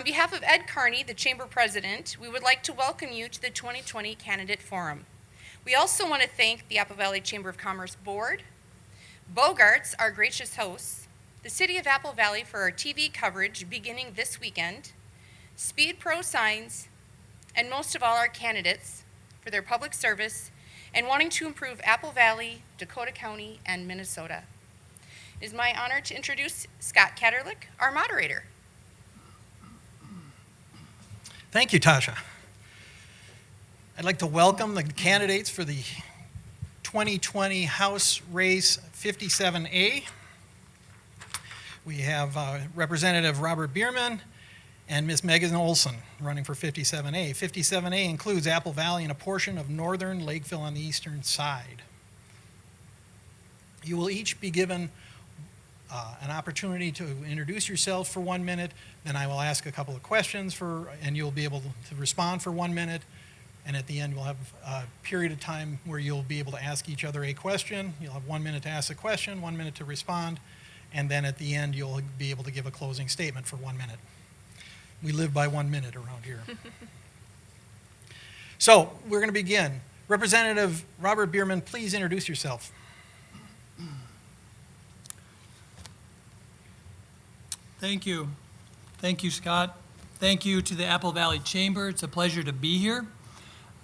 behalf of Ed Carney, the Chamber President, we would like to welcome you to the 2020 Candidate Forum. We also want to thank the Apple Valley Chamber of Commerce Board, Bogarts, our gracious hosts, the City of Apple Valley for our TV coverage beginning this weekend, Speed Pro Signs, and most of all our candidates for their public service and wanting to improve Apple Valley, Dakota County, and Minnesota. It is my honor to introduce Scott Catterlick, our moderator. Thank you, Tasha. I'd like to welcome the candidates for the 2020 House Race 57A. We have Representative Robert Biermann and Ms. Megan Olson running for 57A. 57A includes Apple Valley and a portion of northern Lakeville on the eastern side. You will each be given an opportunity to introduce yourself for 1 minute, then I will ask a couple of questions and you'll be able to respond for 1 minute, and at the end we'll have a period of time where you'll be able to ask each other a question. You'll have 1 minute to ask a question, 1 minute to respond, and then at the end you'll be able to give a closing statement for 1 minute. We live by 1 minute around here. So we're going to begin. Representative Robert Biermann, please introduce yourself. Thank you. Thank you, Scott. Thank you to the Apple Valley Chamber. It's a pleasure to be here.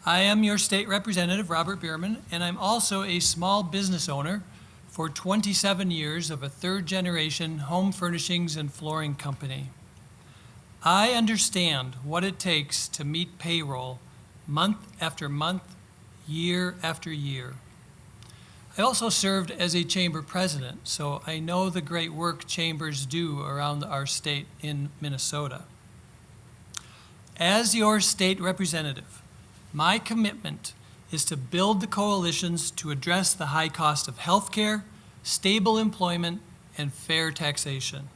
I am your state representative, Robert Biermann, and I'm also a small business owner for 27 years of a third-generation home furnishings and flooring company. I understand what it takes to meet payroll month after month, year after year. I also served as a chamber president, so I know the great work chambers do around our state in Minnesota. As your state representative, my commitment is to build the coalitions to address the high cost of health care, stable employment, and fair taxation.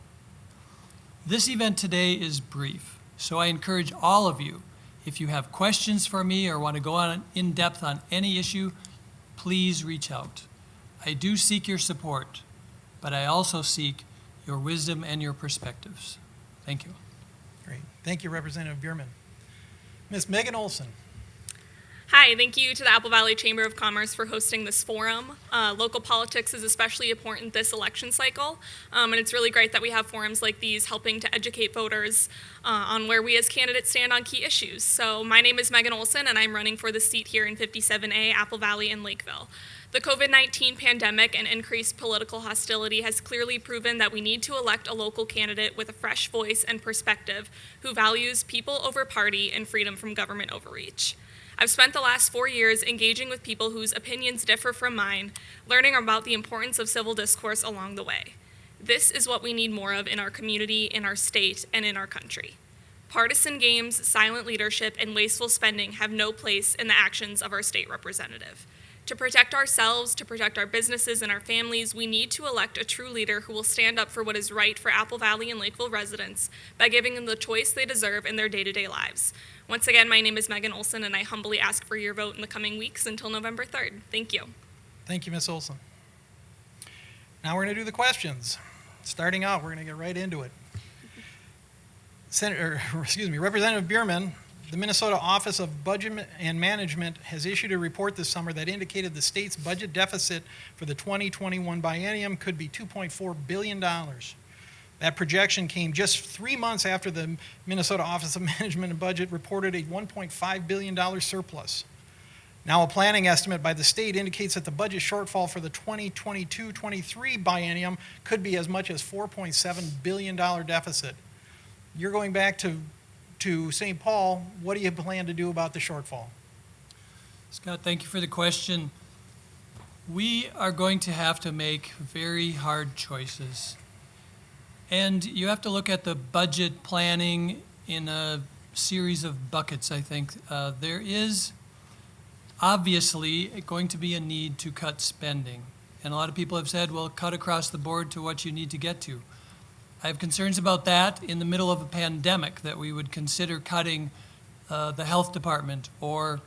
This event today is brief, so I encourage all of you, if you have questions for me or want to go on in depth on any issue, please reach out. I do seek your support, but I also seek your wisdom and your perspectives. Thank you. Great. Thank you, Representative Biermann. Ms. Megan Olson. Hi, thank you to the Apple Valley Chamber of Commerce for hosting this forum. Local politics is especially important this election cycle, and it's really great that we have forums like these helping to educate voters on where we as candidates stand on key issues. So my name is Megan Olson, and I'm running for the seat here in 57A, Apple Valley and Lakeville. The COVID-19 pandemic and increased political hostility has clearly proven that we need to elect a local candidate with a fresh voice and perspective who values people over party and freedom from government overreach. I've spent the last 4 years engaging with people whose opinions differ from mine, learning about the importance of civil discourse along the way. This is what we need more of in our community, in our state, and in our country. Partisan games, silent leadership, and wasteful spending have no place in the actions of our state representative. To protect ourselves, to protect our businesses and our families, we need to elect a true leader who will stand up for what is right for Apple Valley and Lakeville residents by giving them the choice they deserve in their day-to-day lives. Once again, my name is Megan Olson, and I humbly ask for your vote in the coming weeks until November 3rd. Thank you. Thank you, Ms. Olson. Now we're going to do the questions. Starting out, we're going to get right into it. Representative Biermann, the Minnesota Office of Budget and Management has issued a report this summer that indicated the state's budget deficit for the 2021 biennium could be $2.4 billion. That projection came just 3 months after the Minnesota Office of Management and Budget reported a $1.5 billion surplus. Now a planning estimate by the state indicates that the budget shortfall for the 2022-23 biennium could be as much as $4.7 billion deficit. You're going back to St. Paul. What do you plan to do about the shortfall? Scott, thank you for the question. We are going to have to make very hard choices. And you have to look at the budget planning in a series of buckets, I think. There is obviously going to be a need to cut spending. And a lot of people have said, well, cut across the board to what you need to get to. I have concerns about that in the middle of a pandemic, that we would consider cutting the health department or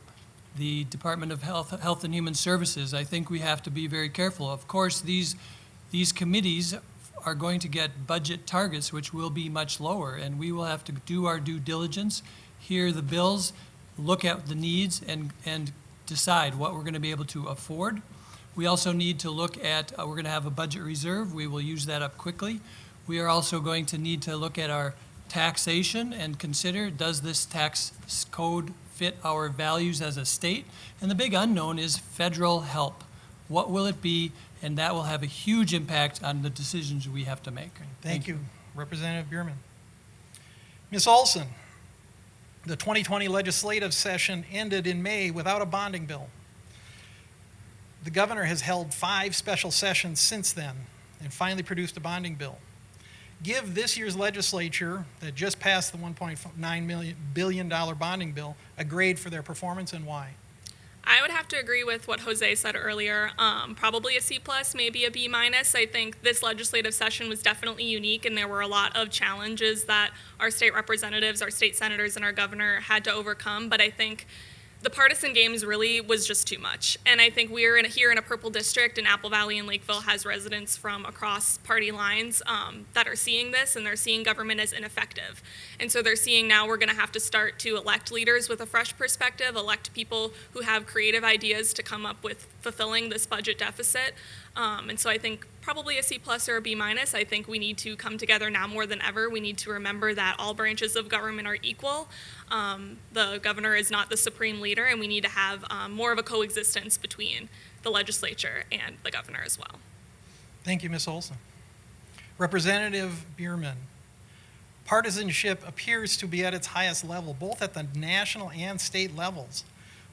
the Department of Health and Human Services. I think we have to be very careful. Of course, these committees are going to get budget targets which will be much lower, and we will have to do our due diligence, hear the bills, look at the needs, and decide what we're going to be able to afford. We also need to look at, we're going to have a budget reserve. We will use that up quickly. We are also going to need to look at our taxation and consider, does this tax code fit our values as a state? And the big unknown is federal help. What will it be? And that will have a huge impact on the decisions we have to make. Thank you, Representative Biermann. Ms. Olson, the 2020 legislative session ended in May without a bonding bill. The governor has held 5 special sessions since then and finally produced a bonding bill. Give this year's legislature that just passed the $1.9 billion bonding bill a grade for their performance, and why? I would have to agree with what Jose said earlier. Probably a C+, maybe a B-. I think this legislative session was definitely unique, and there were a lot of challenges that our state representatives, our state senators, and our governor had to overcome. But I think the partisan games really was just too much. And I think we're here in a purple district, and Apple Valley and Lakeville has residents from across party lines that are seeing this, and they're seeing government as ineffective. And so they're seeing now we're going to have to start to elect leaders with a fresh perspective, elect people who have creative ideas to come up with fulfilling this budget deficit. And so I think probably a C+ or a B-. I think we need to come together now more than ever. We need to remember that all branches of government are equal. The governor is not the supreme leader, and we need to have more of a coexistence between the legislature and the governor as well. Thank you, Ms. Olson. Representative Biermann, partisanship appears to be at its highest level, both at the national and state levels.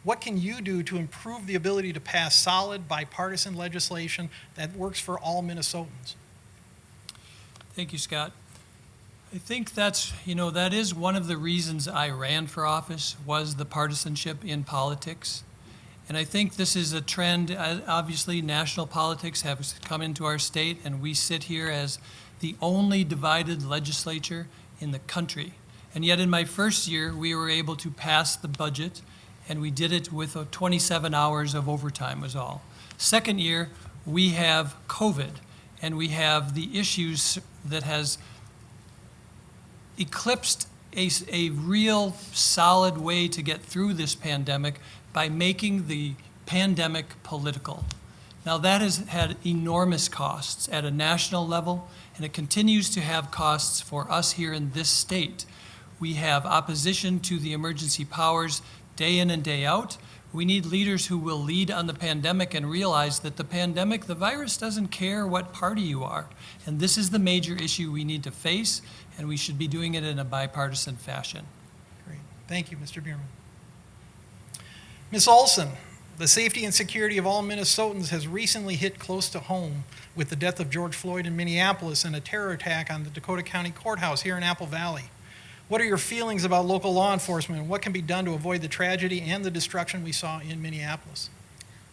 What can you do to improve the ability to pass solid bipartisan legislation that works for all Minnesotans? Thank you, Scott. I think that is one of the reasons I ran for office, was the partisanship in politics. And I think this is a trend. Obviously, national politics have come into our state, and we sit here as the only divided legislature in the country. And yet in my first year, we were able to pass the budget, and we did it with 27 hours of overtime was all. Second year, we have COVID, and we have the issues that has eclipsed a real solid way to get through this pandemic by making the pandemic political. Now that has had enormous costs at a national level, and it continues to have costs for us here in this state. We have opposition to the emergency powers day in and day out. We need leaders who will lead on the pandemic and realize that the pandemic, the virus doesn't care what party you are. And this is the major issue we need to face, and we should be doing it in a bipartisan fashion. Great. Thank you, Mr. Biermann. Ms. Olson, the safety and security of all Minnesotans has recently hit close to home with the death of George Floyd in Minneapolis and a terror attack on the Dakota County Courthouse here in Apple Valley. What are your feelings about local law enforcement, and what can be done to avoid the tragedy and the destruction we saw in Minneapolis?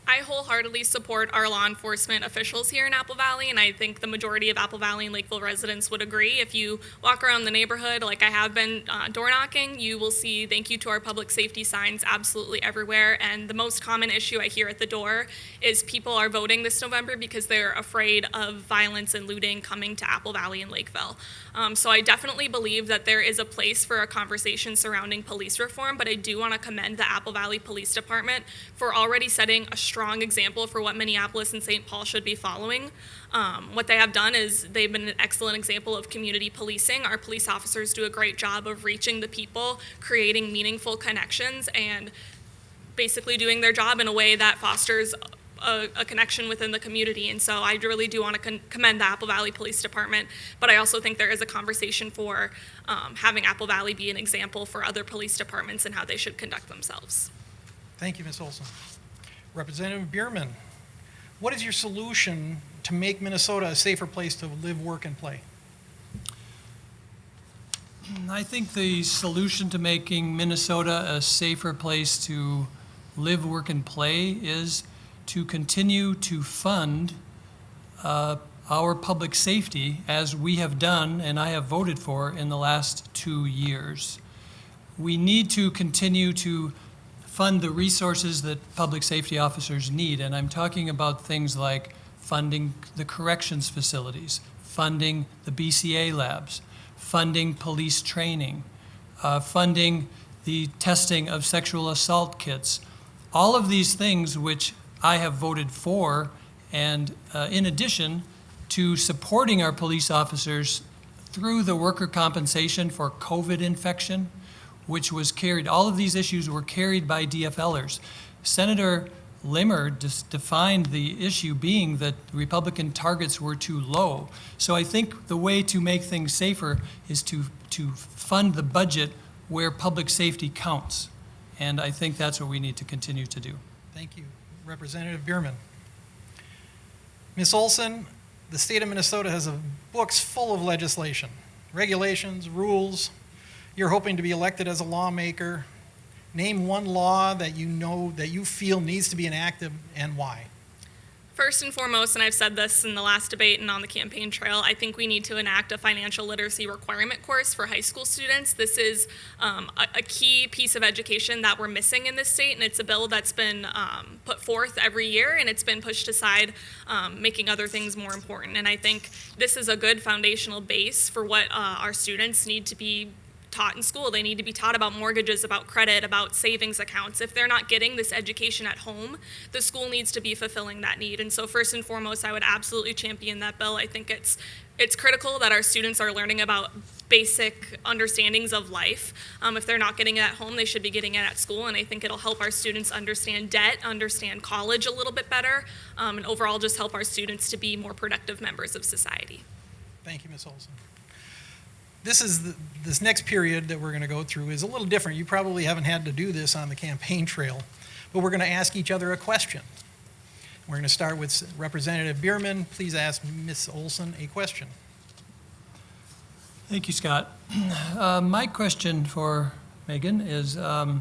I wholeheartedly support our law enforcement officials here in Apple Valley, and I think the majority of Apple Valley and Lakeville residents would agree. If you walk around the neighborhood, like I have been door knocking, you will see "Thank you" to our public safety signs absolutely everywhere. And the most common issue I hear at the door is people are voting this November because they're afraid of violence and looting coming to Apple Valley and Lakeville. So I definitely believe that there is a place for a conversation surrounding police reform, but I do want to commend the Apple Valley Police Department for already setting a strong example for what Minneapolis and St. Paul should be following. What they have done is they've been an excellent example of community policing. Our police officers do a great job of reaching the people, creating meaningful connections, and basically doing their job in a way that fosters a connection within the community. And so I really do want to commend the Apple Valley Police Department, but I also think there is a conversation for having Apple Valley be an example for other police departments and how they should conduct themselves. Thank you, Ms. Olson. Representative Biermann, what is your solution to make Minnesota a safer place to live, work, and play? I think the solution to making Minnesota a safer place to live, work, and play is to continue to fund our public safety as we have done and I have voted for in the last 2 years. We need to continue to fund the resources that public safety officers need, and I'm talking about things like funding the corrections facilities, funding the BCA labs, funding police training, funding the testing of sexual assault kits. All of these things which I have voted for, and in addition to supporting our police officers through the worker compensation for COVID infection, which was carried, all of these issues were carried by DFLers. Senator Limmer defined the issue being that Republican targets were too low. So I think the way to make things safer is to fund the budget where public safety counts. And I think that's what we need to continue to do. Thank you. Representative Biermann. Ms. Olson, the state of Minnesota has books full of legislation, regulations, rules. You're hoping to be elected as a lawmaker. Name one law that you know that you feel needs to be enacted and why. First and foremost, and I've said this in the last debate and on the campaign trail, I think we need to enact a financial literacy requirement course for high school students. This is a key piece of education that we're missing in this state, and it's a bill that's been put forth every year, and it's been pushed aside, making other things more important. And I think this is a good foundational base for what our students need to be taught in school. They need to be taught about mortgages, about credit, about savings accounts. If they're not getting this education at home, the school needs to be fulfilling that need. And so first and foremost, I would absolutely champion that bill. I think it's critical that our students are learning about basic understandings of life. If they're not getting it at home, they should be getting it at school. And I think it'll help our students understand debt, understand college a little bit better, and overall just help our students to be more productive members of society. Thank you, Ms. Olson. This next period that we're going to go through is a little different. You probably haven't had to do this on the campaign trail, but we're going to ask each other a question. We're going to start with Representative Biermann. Please ask Ms. Olson a question. Thank you, Scott. My question for Megan is, I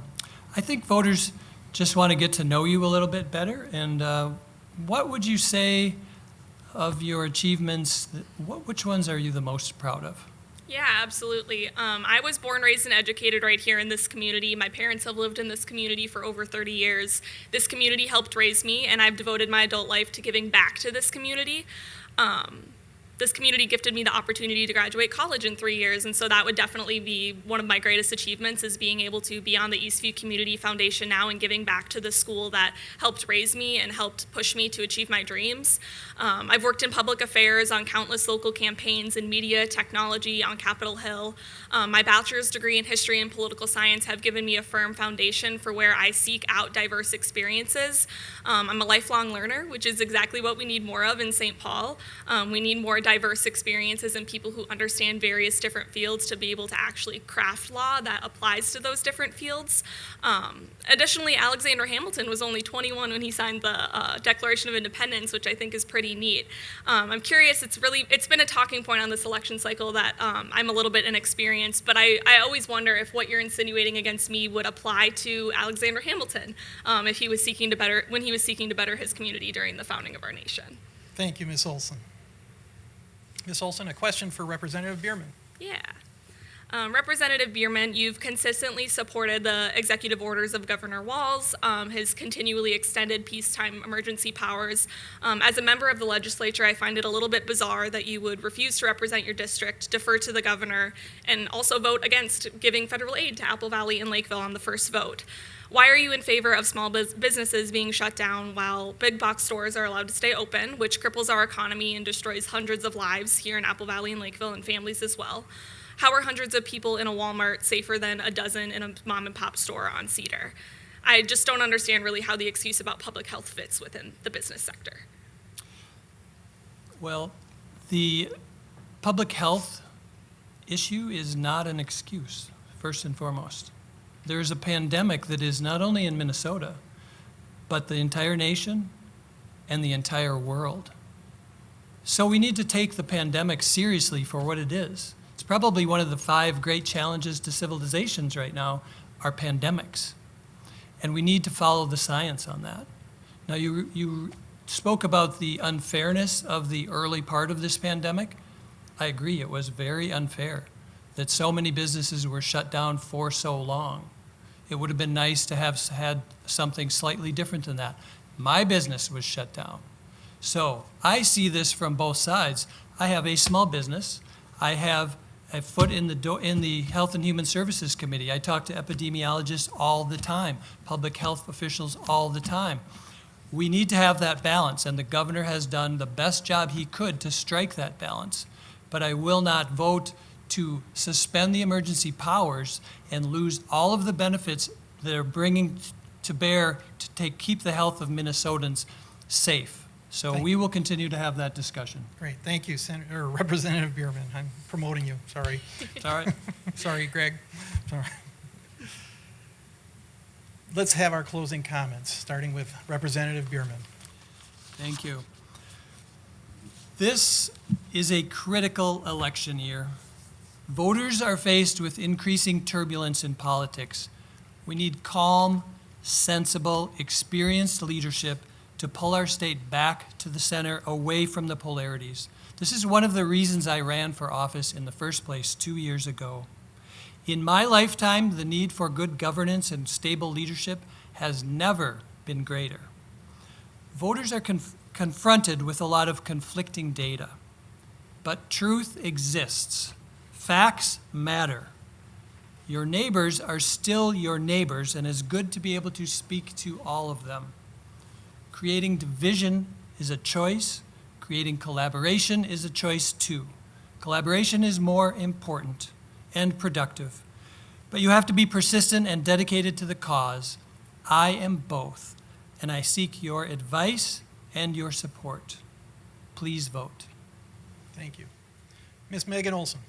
think voters just want to get to know you a little bit better. And what would you say of your achievements? Which ones are you the most proud of? Yeah, absolutely. I was born, raised, and educated right here in this community. My parents have lived in this community for over 30 years. This community helped raise me, and I've devoted my adult life to giving back to this community. This community gifted me the opportunity to graduate college in 3 years, and so that would definitely be one of my greatest achievements, is being able to be on the Eastview Community Foundation now and giving back to the school that helped raise me and helped push me to achieve my dreams. I've worked in public affairs on countless local campaigns in media, technology, on Capitol Hill. My bachelor's degree in history and political science have given me a firm foundation for where I seek out diverse experiences. I'm a lifelong learner, which is exactly what we need more of in St. Paul. We need more diverse experiences and people who understand various different fields to be able to actually craft law that applies to those different fields. Additionally, Alexander Hamilton was only 21 when he signed the Declaration of Independence, which I think is pretty neat. I'm curious, it's been a talking point on this election cycle that I'm a little bit inexperienced, but I always wonder if what you're insinuating against me would apply to Alexander Hamilton if he was seeking to better his community during the founding of our nation. Thank you, Ms. Olson. Ms. Olson, a question for Representative Biermann. Yeah. Representative Biermann, you've consistently supported the executive orders of Governor Walz, his continually extended peacetime emergency powers. As a member of the legislature, I find it a little bit bizarre that you would refuse to represent your district, defer to the governor, and also vote against giving federal aid to Apple Valley and Lakeville on the first vote. Why are you in favor of small businesses being shut down while big box stores are allowed to stay open, which cripples our economy and destroys hundreds of lives here in Apple Valley and Lakeville and families as well? How are hundreds of people in a Walmart safer than a dozen in a mom and pop store on Cedar? I just don't understand really how the excuse about public health fits within the business sector. Well, the public health issue is not an excuse, first and foremost. There is a pandemic that is not only in Minnesota, but the entire nation and the entire world. So we need to take the pandemic seriously for what it is. It's probably one of the 5 great challenges to civilizations right now are pandemics. And we need to follow the science on that. Now, you spoke about the unfairness of the early part of this pandemic. I agree, it was very unfair that so many businesses were shut down for so long. It would have been nice to have had something slightly different than that. My business was shut down. So I see this from both sides. I have a small business. I have a foot in the Health and Human Services Committee. I talk to epidemiologists all the time, public health officials all the time. We need to have that balance, and the governor has done the best job he could to strike that balance. But I will not vote to suspend the emergency powers and lose all of the benefits that are bringing to bear to keep the health of Minnesotans safe. So we will continue to have that discussion. Great, thank you, Senator, or Representative Biermann. I'm promoting you, sorry. It's all right. Sorry, Greg. Sorry. Let's have our closing comments, starting with Representative Biermann. Thank you. This is a critical election year. Voters are faced with increasing turbulence in politics. We need calm, sensible, experienced leadership to pull our state back to the center, away from the polarities. This is one of the reasons I ran for office in the first place 2 years ago. In my lifetime, the need for good governance and stable leadership has never been greater. Voters are confronted with a lot of conflicting data, but truth exists. Facts matter. Your neighbors are still your neighbors, and it's good to be able to speak to all of them. Creating division is a choice. Creating collaboration is a choice too. Collaboration is more important and productive, but you have to be persistent and dedicated to the cause. I am both, and I seek your advice and your support. Please vote. Thank you. Ms. Megan Olson.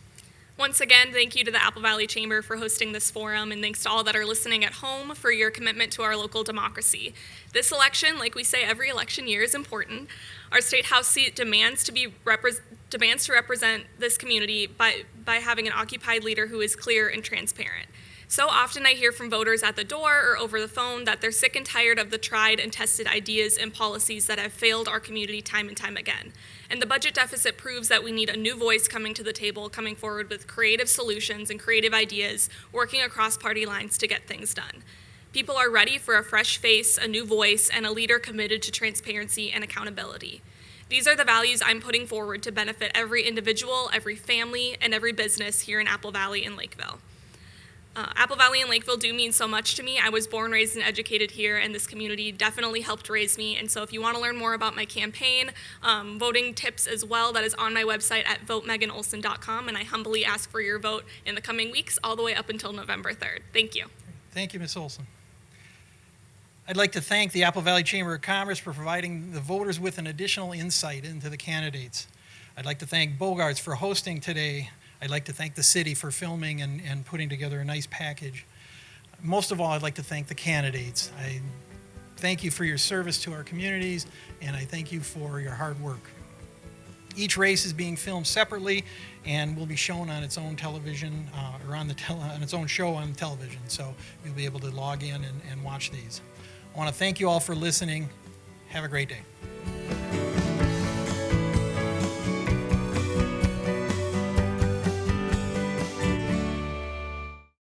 Once again, thank you to the Apple Valley Chamber for hosting this forum, and thanks to all that are listening at home for your commitment to our local democracy. This election, like we say every election year, is important. Our State House seat demands to represent this community by having an occupied leader who is clear and transparent. So often I hear from voters at the door or over the phone that they're sick and tired of the tried and tested ideas and policies that have failed our community time and time again. And the budget deficit proves that we need a new voice coming to the table, coming forward with creative solutions and creative ideas, working across party lines to get things done. People are ready for a fresh face, a new voice, and a leader committed to transparency and accountability. These are the values I'm putting forward to benefit every individual, every family, and every business here in Apple Valley and Lakeville. Apple Valley and Lakeville do mean so much to me. I was born, raised, and educated here, and this community definitely helped raise me. And so if you want to learn more about my campaign, voting tips as well, that is on my website at votemeganolson.com, and I humbly ask for your vote in the coming weeks, all the way up until November 3rd. Thank you. Thank you, Ms. Olson. I'd like to thank the Apple Valley Chamber of Commerce for providing the voters with an additional insight into the candidates. I'd like to thank Bogarts for hosting today. I'd like to thank the city for filming and putting together a nice package. Most of all, I'd like to thank the candidates. I thank you for your service to our communities, and I thank you for your hard work. Each race is being filmed separately and will be shown on its own television or on its own show on television, so you'll be able to log in and watch these. I want to thank you all for listening. Have a great day.